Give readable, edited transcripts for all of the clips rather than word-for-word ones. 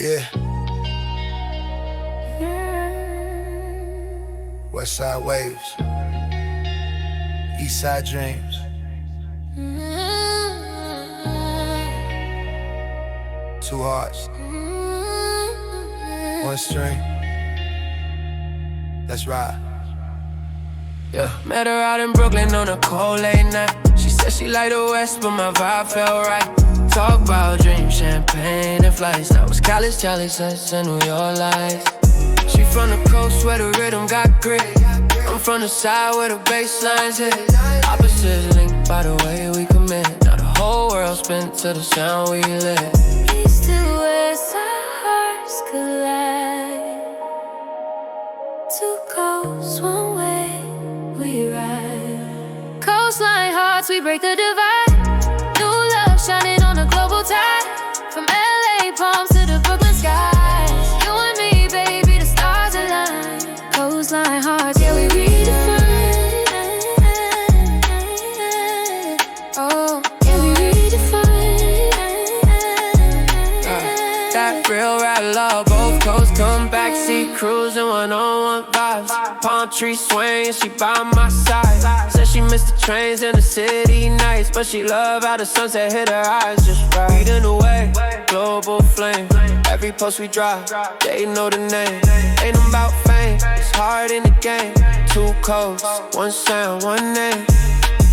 Yeah. West Side Waves, East Side Dreams. Two hearts, one string. Let's ride. Yeah, met her out in Brooklyn on a cold late night. She said she liked the West, but my vibe felt right. Talk about dreams, champagne and flights. That was college, Charlie sets and New York lights. She from the coast where the rhythm got grit. I'm from the side where the bassline's hit. Opposites linked by the way we commit. Now the whole world spin to the sound we lit. East to west, our hearts collide. Two coasts, one way, we ride. Coastline Hearts, we break the divide. New love shining on a global tide. From LA palms to the Brooklyn skies. You and me, baby, the stars align. Coastline Hearts, yeah, we redefine. Oh, yeah, we redefine. That real rap love, both coasts come backseat cruising, one-on-one vibes. Palm tree swaying, she by my side. Said she missed the trains in the city nights, but she love how the sunset hit her eyes just right. Leading the way, global flame. Every post we drop, they know the name. Ain't about fame, it's hard in the game. Two coasts, one sound, one name.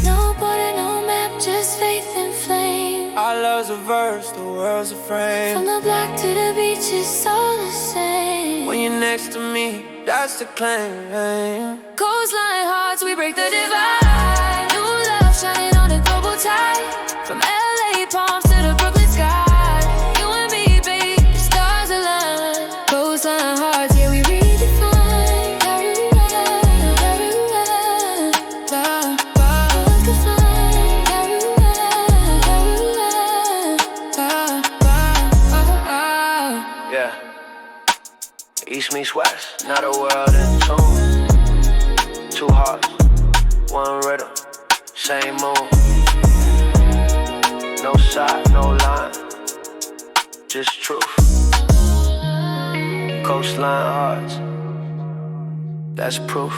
No border, no map, just faith and flame. Our love's a verse, the world's a frame. From the block to the beach, it's all the same. When you're next to me, that's the claim. Coastline Hearts, we break the divide. New love shining on a global tide. From LA palms to the Brooklyn skies. You and me, babe, the stars align. Coastline Hearts, yeah, we redefine. Yeah. East meets West, not a world in tune. Two hearts, one rhythm, same move. No side, no line, just truth. Coastline Hearts, that's proof.